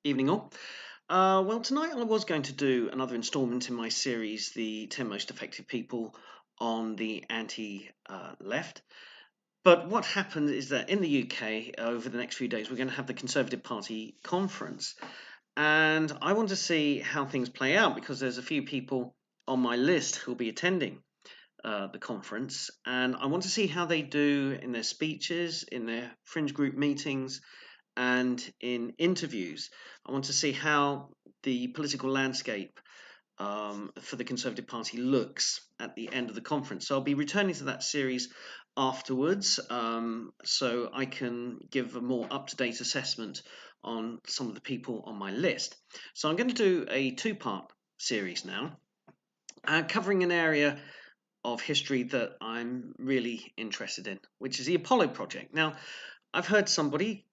Evening all. Well, tonight I was going to do another installment in my series, The 10 Most Effective People on the Anti-Left. But what happened is that in the UK, over the next few days, we're going to have the Conservative Party conference. And I want to see how things play out because there's a few people on my list who'll be attending the conference. And I want to see how they do in their speeches, in their fringe group meetings, and in interviews. I want to see how the political landscape for the Conservative Party looks at the end of the conference. So I'll be returning to that series afterwards so I can give a more up to date assessment on some of the people on my list. So I'm going to do a two-part series now, covering an area of history that I'm really interested in, which is the Apollo project. Now, I've heard somebody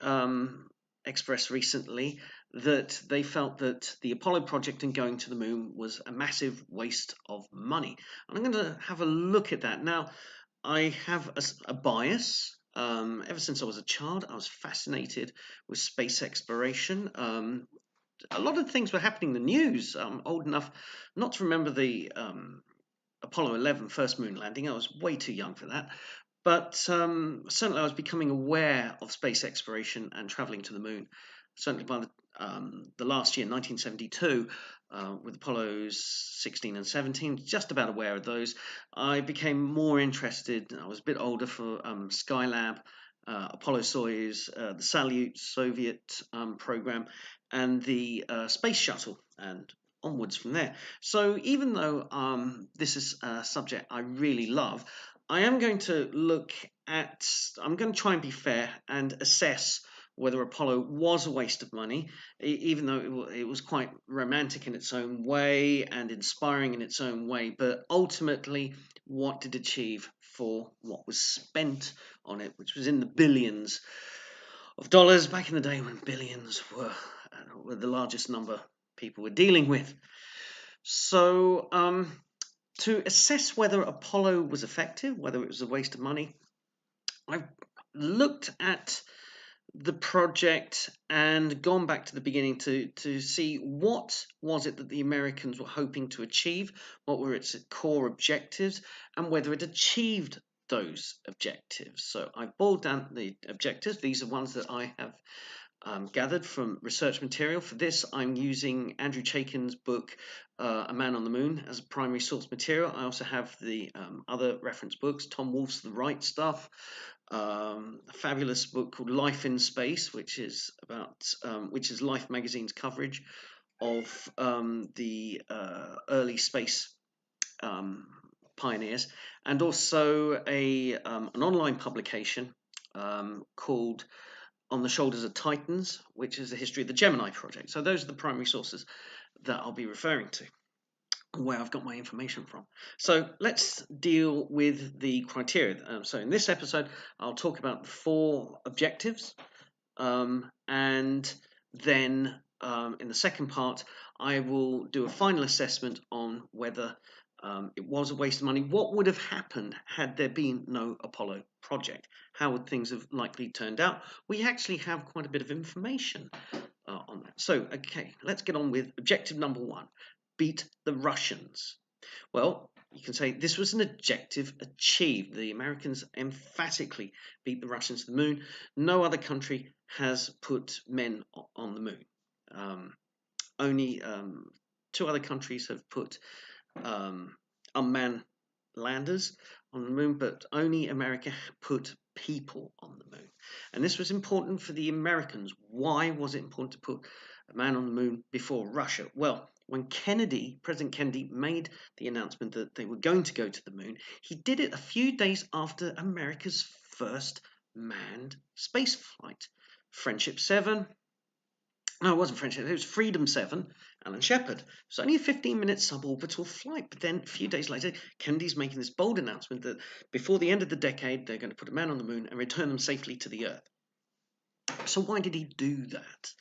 express recently that they felt that the Apollo project and going to the moon was a massive waste of money. And I'm going to have a look at that. Now, I have a bias. Ever since I was a child, I was fascinated with space exploration. A lot of things were happening in the news. I'm old enough not to remember the Apollo 11 first moon landing. I was way too young for that. But certainly, I was becoming aware of space exploration and traveling to the moon. Certainly, by the last year, 1972, with Apollos 16 and 17, just about aware of those. I became more interested. I was a bit older for Skylab, Apollo Soyuz, the Salyut Soviet program, and the space shuttle, and onwards from there. So, even though this is a subject I really love, I am going to look at, I'm going to try and be fair and assess whether Apollo was a waste of money, even though it was quite romantic in its own way and inspiring in its own way. But ultimately, what did it achieve for what was spent on it, which was in the billions of dollars back in the day when billions were the largest number people were dealing with. So, to assess whether Apollo was effective, whether it was a waste of money, I've looked at the project and gone back to the beginning to see what was it that the Americans were hoping to achieve, what were its core objectives, and whether it achieved those objectives. So I've boiled down the objectives. These are ones that I have gathered from research material. For this, I'm using Andrew Chaikin's book, A Man on the Moon, as a primary source material. I also have the other reference books, Tom Wolfe's The Right Stuff, a fabulous book called Life in Space, which is Life magazine's coverage of the early space pioneers, and also an online publication called On the Shoulders of Titans, which is the history of the Gemini project. So those are the primary sources that I'll be referring to, where I've got my information from. So let's deal with the criteria. So in this episode, I'll talk about the four objectives, and then in the second part, I will do a final assessment on whether it was a waste of money. What would have happened had there been no Apollo project? How would things have likely turned out? We actually have quite a bit of information on that. So, okay, let's get on with objective number one: beat the Russians. Well, you can say this was an objective achieved. The Americans emphatically beat the Russians to the moon. No other country has put men on the moon. Only two other countries have put unmanned landers on the moon, but only America put people on the moon. And this was important for the Americans. Why was it important to put a man on the moon before Russia? Well, when President Kennedy, made the announcement that they were going to go to the moon, he did it a few days after America's first manned space flight. Friendship 7, no, it wasn't Friendship, it was Freedom 7, Alan Shepard. It was only a 15-minute suborbital flight, but then a few days later, Kennedy's making this bold announcement that before the end of the decade, they're going to put a man on the moon and return them safely to the Earth. So why did he do that?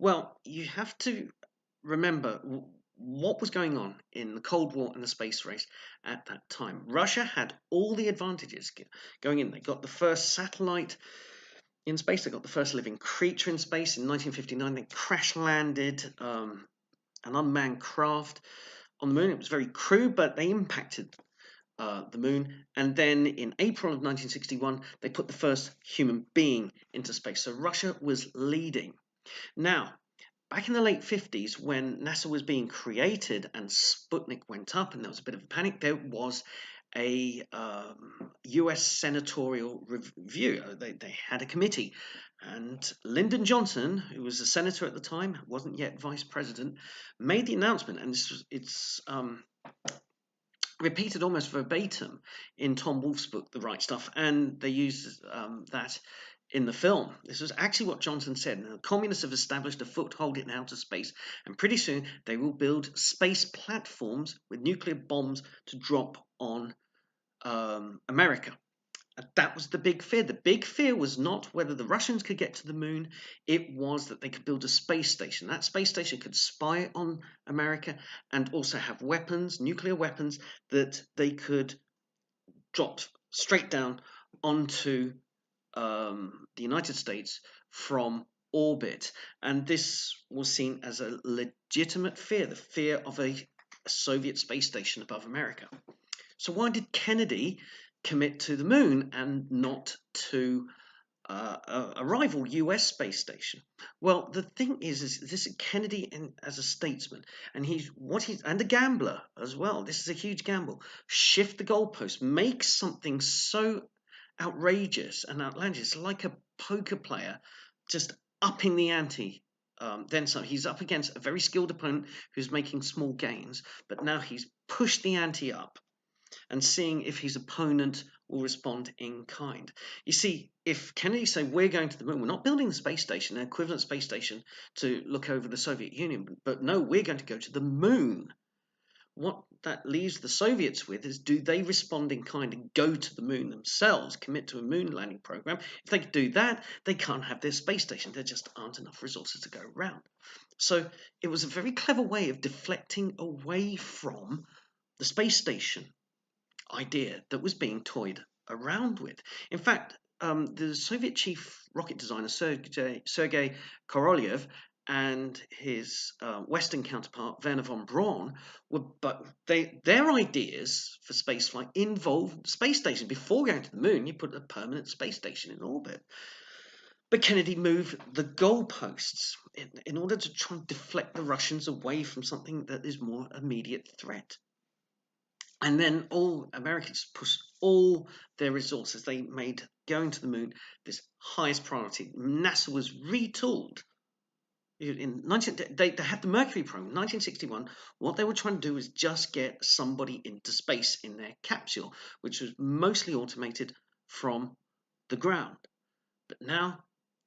Well, you have to remember what was going on in the Cold War and the space race at that time. Russia had all the advantages going in. They got the first satellite in space. They got the first living creature in space in 1959. They crash landed an unmanned craft on the moon. It was very crude, but they impacted the moon. And then in April of 1961, they put the first human being into space. So Russia was leading. Now, back in the late 50s, when NASA was being created and Sputnik went up and there was a bit of a panic, there was a US senatorial review. They had a committee, and Lyndon Johnson, who was a senator at the time, wasn't yet vice president, made the announcement, and it's repeated almost verbatim in Tom Wolfe's book, The Right Stuff, and they use that in the film. This was actually what Johnson said. Now, the communists have established a foothold in outer space, and pretty soon they will build space platforms with nuclear bombs to drop on America. And that was the big fear. The big fear was not whether the Russians could get to the moon, it was that they could build a space station. That space station could spy on America and also have weapons, nuclear weapons, that they could drop straight down onto the United States from orbit. And this was seen as a legitimate fear, the fear of a Soviet space station above America. So why did Kennedy commit to the moon and not to a rival US space station? Well, the thing is this is Kennedy as a statesman, and and a gambler as well. This is a huge gamble. Shift the goalpost, make something so outrageous and outlandish, like a poker player, just upping the ante. Then so he's up against a very skilled opponent who's making small gains, but now he's pushed the ante up and seeing if his opponent will respond in kind. You see, if Kennedy said, we're going to the moon, we're not building the space station, an equivalent space station to look over the Soviet Union, but no, we're going to go to the moon. What that leaves the Soviets with is, do they respond in kind and go to the moon themselves, commit to a moon landing program? If they do that, they can't have their space station. There just aren't enough resources to go around. So it was a very clever way of deflecting away from the space station idea that was being toyed around with. In fact, the Soviet chief rocket designer Sergei Korolev and his Western counterpart Werner von Braun their ideas for spaceflight involved space stations. Before going to the moon, you put a permanent space station in orbit. But Kennedy moved the goalposts in order to try and deflect the Russians away from something that is more immediate threat. And then all Americans pushed all their resources. They made going to the moon this highest priority. NASA was retooled. They had the Mercury program in 1961. What they were trying to do was just get somebody into space in their capsule, which was mostly automated from the ground. But now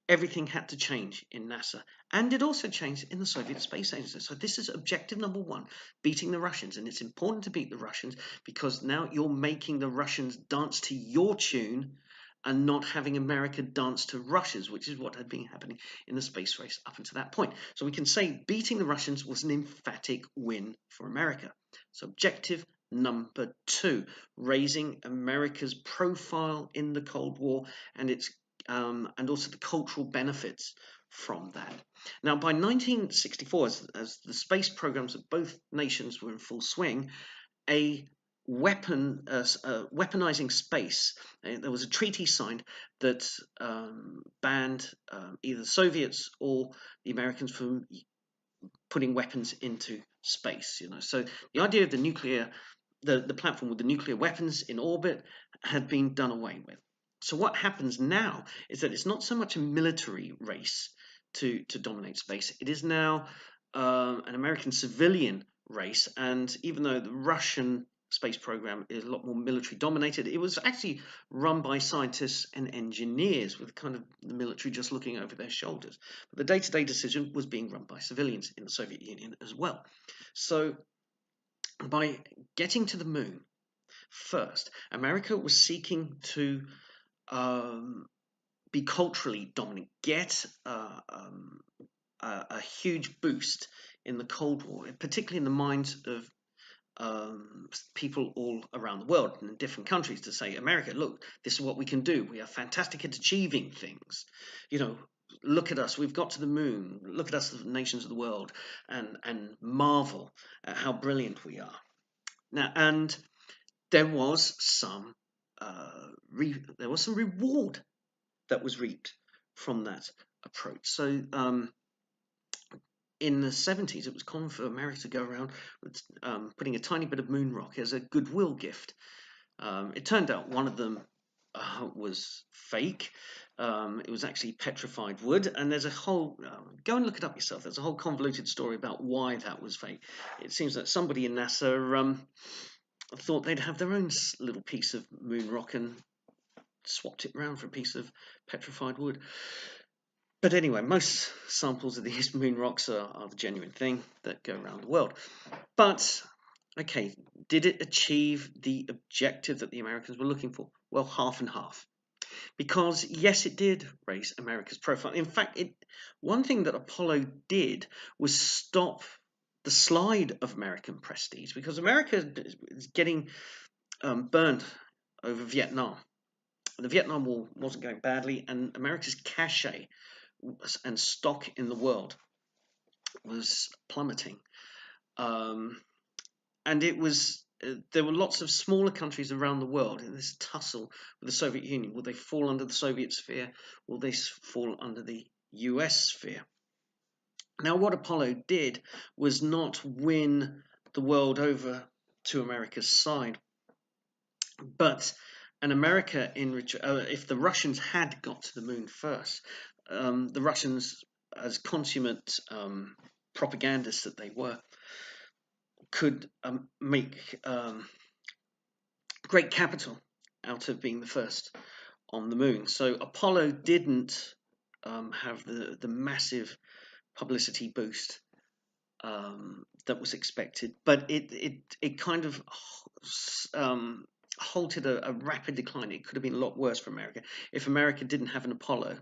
everything had to change in NASA, and it also changed in the Soviet Space Agency. So this is objective number one, beating the Russians. And it's important to beat the Russians because now you're making the Russians dance to your tune and not having America dance to Russia's, which is what had been happening in the space race up until that point. So we can say beating the Russians was an emphatic win for America. So objective number two, raising America's profile in the Cold War and its and also the cultural benefits from that. Now, by 1964, as the space programs of both nations were in full swing, weaponizing space. There was a treaty signed that banned either the Soviets or the Americans from putting weapons into space. So the idea of the platform with the nuclear weapons in orbit had been done away with. So what happens now is that it's not so much a military race to dominate space. It is now an American civilian race. And even though the Russian space program is a lot more military dominated, it was actually run by scientists and engineers with kind of the military just looking over their shoulders. But the day-to-day decision was being run by civilians in the Soviet Union as well. So by getting to the moon first, America was seeking to be culturally dominant, get a huge boost in the Cold War, particularly in the minds of people all around the world and in different countries to say, America, look, this is what we can do. We are fantastic at achieving things. You know, look at us. We've got to the moon. Look at us, the nations of the world, and marvel at how brilliant we are. Now, and there was some there was some reward that was reaped from that approach. So in the 70s, it was common for America to go around with putting a tiny bit of moon rock as a goodwill gift. It turned out one of them was fake. It was actually petrified wood, and there's a whole go and look it up yourself. There's a whole convoluted story about why that was fake. It seems that somebody in NASA thought they'd have their own little piece of moon rock and swapped it around for a piece of petrified wood. But anyway, most samples of these moon rocks are the genuine thing that go around the world. But, okay, did it achieve the objective that the Americans were looking for? Well, half and half. Because, yes, it did raise America's profile. In fact, one thing that Apollo did was stop the slide of American prestige, because America is getting burned over Vietnam. The Vietnam War wasn't going badly, and America's cachet and stock in the world was plummeting. And it was there were lots of smaller countries around the world in this tussle with the Soviet Union. Will they fall under the Soviet sphere? Will they fall under the US sphere? Now, what Apollo did was not win the world over to America's side, but an America if the Russians had got to the moon first, the Russians, as consummate propagandists that they were, could make great capital out of being the first on the moon. So Apollo didn't have the massive publicity boost that was expected, but it kind of halted a rapid decline. It could have been a lot worse for America if America didn't have an Apollo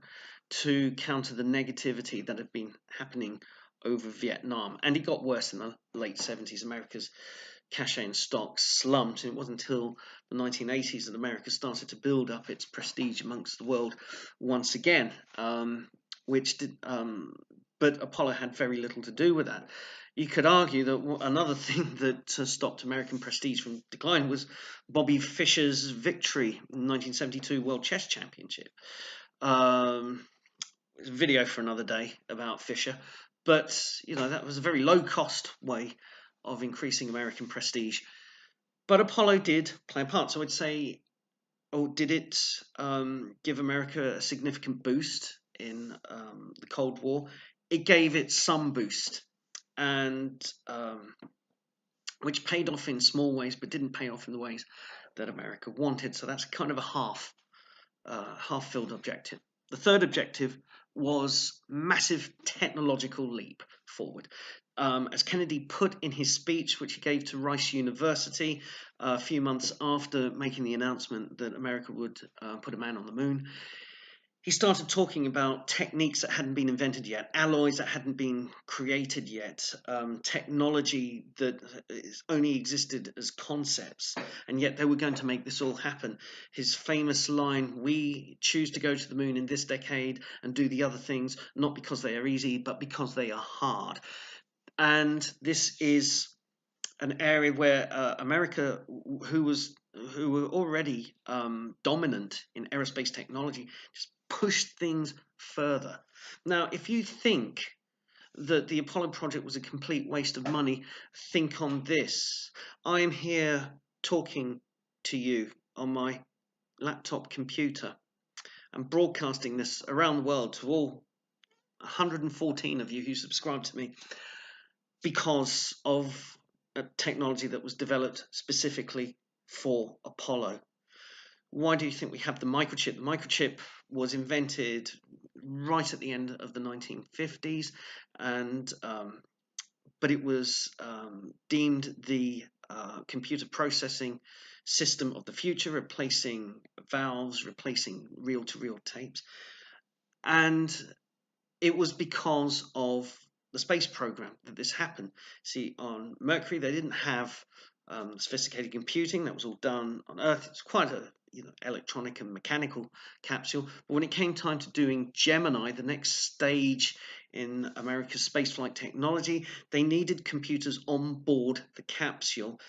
to counter the negativity that had been happening over Vietnam. And it got worse in the late 70s. America's cachet and stock slumped, and it wasn't until the 1980s that America started to build up its prestige amongst the world once again, which did. But Apollo had very little to do with that. You could argue that another thing that stopped American prestige from decline was Bobby Fischer's victory in the 1972 World Chess Championship. It's a video for another day about Fischer, but that was a very low-cost way of increasing American prestige. But Apollo did play a part. So I'd say, did it give America a significant boost in the Cold War? It gave it some boost, and which paid off in small ways, but didn't pay off in the ways that America wanted. So that's kind of a half-filled objective. The third objective was massive technological leap forward. As Kennedy put in his speech, which he gave to Rice University a few months after making the announcement that America would put a man on the moon, he started talking about techniques that hadn't been invented yet, alloys that hadn't been created yet, technology that only existed as concepts, and yet they were going to make this all happen. His famous line, "We choose to go to the moon in this decade and do the other things, not because they are easy, but because they are hard." And this is an area where America, who were already dominant in aerospace technology, just pushed things further. Now, if you think that the Apollo project was a complete waste of money, think on this. I'm here talking to you on my laptop computer and broadcasting this around the world to all 114 of you who subscribe to me because of a technology that was developed specifically for Apollo. Why do you think we have the microchip? The microchip was invented right at the end of the 1950s, and but it was deemed the computer processing system of the future, replacing valves, replacing reel-to-reel tapes. And it was because of the space program that this happened. See, on Mercury, they didn't have sophisticated computing. That was all done on Earth. It's quite a electronic and mechanical capsule. But when it came time to doing Gemini, the next stage in America's spaceflight technology, they needed computers on board the capsule,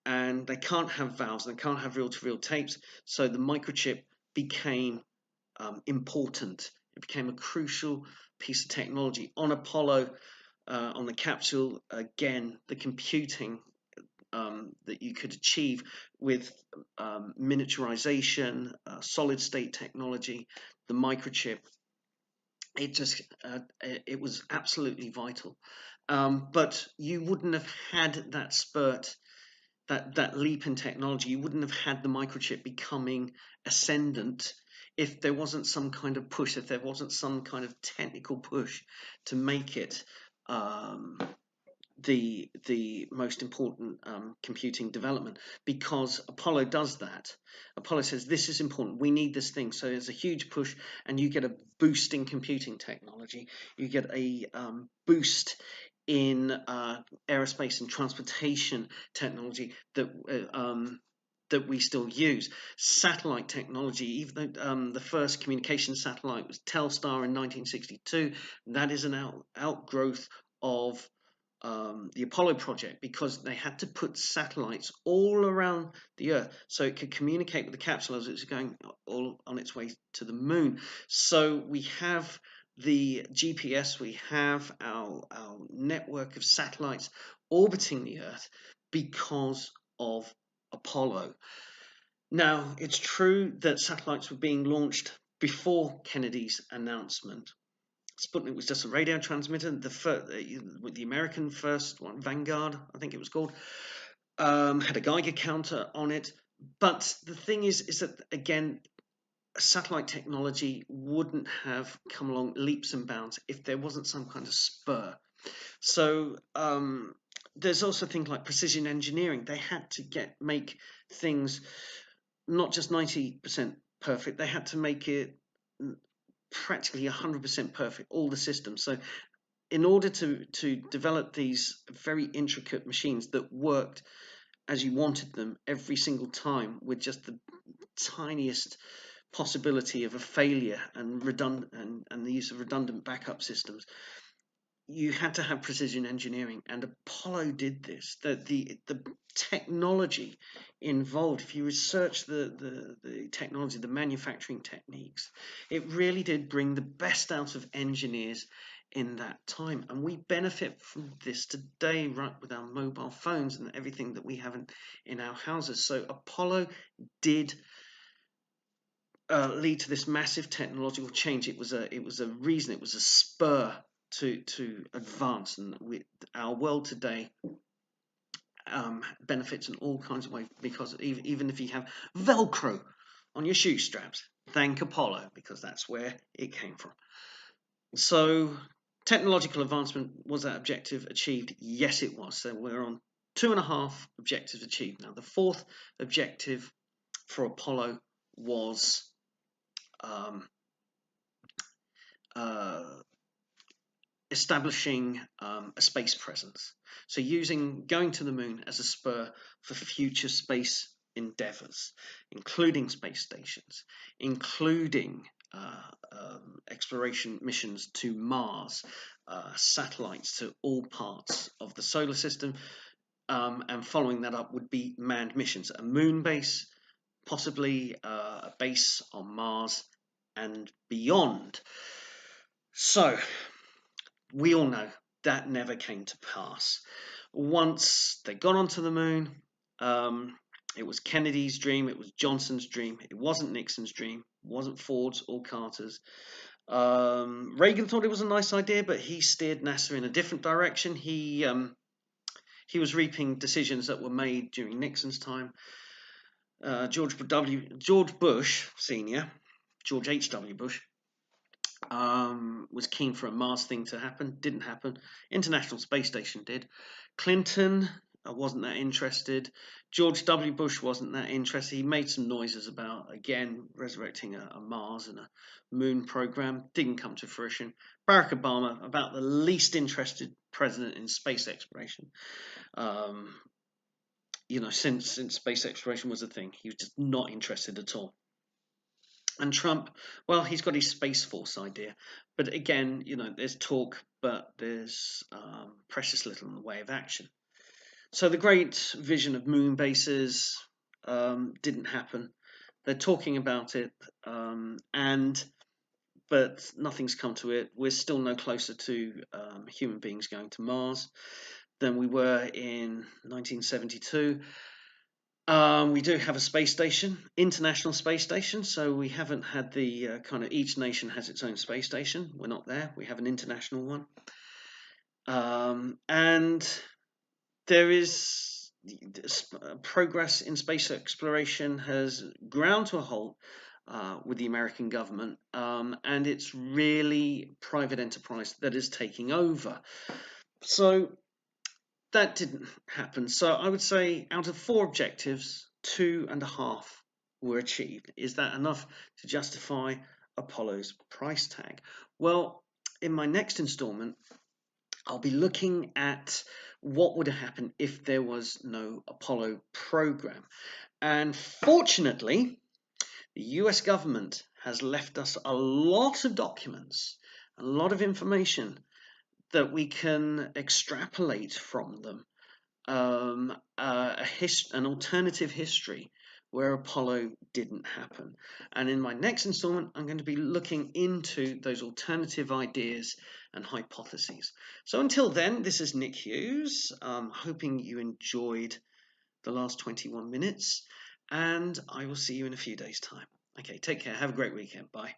and they can't have valves and they can't have reel-to-reel tapes. So the microchip became important. It became a crucial piece of technology on Apollo. On the capsule, again, the computing that you could achieve with miniaturization, solid state technology, the microchip, it was absolutely vital. But you wouldn't have had that spurt, that leap in technology. You wouldn't have had the microchip becoming ascendant if there wasn't some kind of push, if there wasn't some kind of technical push to make it the most important computing development, because Apollo does that. Apollo says this is important, we need this thing, so there's a huge push, and you get a boost in computing technology, you get a boost in aerospace and transportation technology that we still use. Satellite technology, even though the first communication satellite was Telstar in 1962, that is an outgrowth of the Apollo project, because they had to put satellites all around the Earth so it could communicate with the capsule as it was going all on its way to the moon. So we have the GPS, we have our network of satellites orbiting the Earth because of Apollo. Now, it's true that satellites were being launched before Kennedy's announcement. Sputnik was just a radio transmitter. The American first one, Vanguard, I think it was called, had a Geiger counter on it. But the thing is that, again, satellite technology wouldn't have come along leaps and bounds if there wasn't some kind of spur. So there's also things like precision engineering. They had to make things not just 90% perfect. They had to make it practically 100% perfect, all the systems. So in order to develop these very intricate machines that worked as you wanted them every single time, with just the tiniest possibility of a failure and the use of redundant backup systems, you had to have precision engineering, and Apollo did this. The technology involved, if you research the technology, the manufacturing techniques, it really did bring the best out of engineers in that time, and we benefit from this today, right, with our mobile phones and everything that we have in our houses. So Apollo did lead to this massive technological change. It was a reason, it was a spur to advance, and our world today benefits in all kinds of ways, because even if you have Velcro on your shoe straps, thank Apollo, because that's where it came from. So technological advancement, was that objective achieved? Yes, it was. So we're on 2.5 objectives achieved. Now the fourth objective for Apollo was establishing a space presence. So going to the moon as a spur for future space endeavors, including space stations, including exploration missions to Mars, satellites to all parts of the solar system, and following that up would be manned missions, a moon base, possibly a base on Mars and beyond. So we all know that never came to pass. Once they got onto the moon, it was Kennedy's dream, it was Johnson's dream, it wasn't Nixon's dream, it wasn't Ford's or Carter's. Reagan thought it was a nice idea, but he steered NASA in a different direction. He was reaping decisions that were made during Nixon's time. George Bush Sr., George H.W. Bush, was keen for a Mars thing to happen. Didn't happen. International Space Station did. Clinton wasn't that interested. George W. Bush wasn't that interested. He made some noises about, again, resurrecting a Mars and a moon program. Didn't come to fruition. Barack Obama, about the least interested president in space exploration. since space exploration was a thing. He was just not interested at all. And Trump, well, he's got his Space Force idea. But again, there's talk, but there's precious little in the way of action. So the great vision of moon bases didn't happen. They're talking about it, but nothing's come to it. We're still no closer to human beings going to Mars than we were in 1972. We do have a space station, international space station, so we haven't had the kind of each nation has its own space station. We're not there. We have an international one. And there is progress in space exploration has ground to a halt with the American government, and it's really private enterprise that is taking over. So that didn't happen. So I would say out of 4 objectives, 2.5 were achieved. Is that enough to justify Apollo's price tag? Well, in my next installment, I'll be looking at what would have happened if there was no Apollo program. And fortunately, the US government has left us a lot of documents, a lot of information that we can extrapolate from them, an alternative history where Apollo didn't happen. And in my next installment, I'm going to be looking into those alternative ideas and hypotheses. So until then, this is Nick Hughes. Hoping you enjoyed the last 21 minutes, and I will see you in a few days' time. Okay, take care. Have a great weekend. Bye.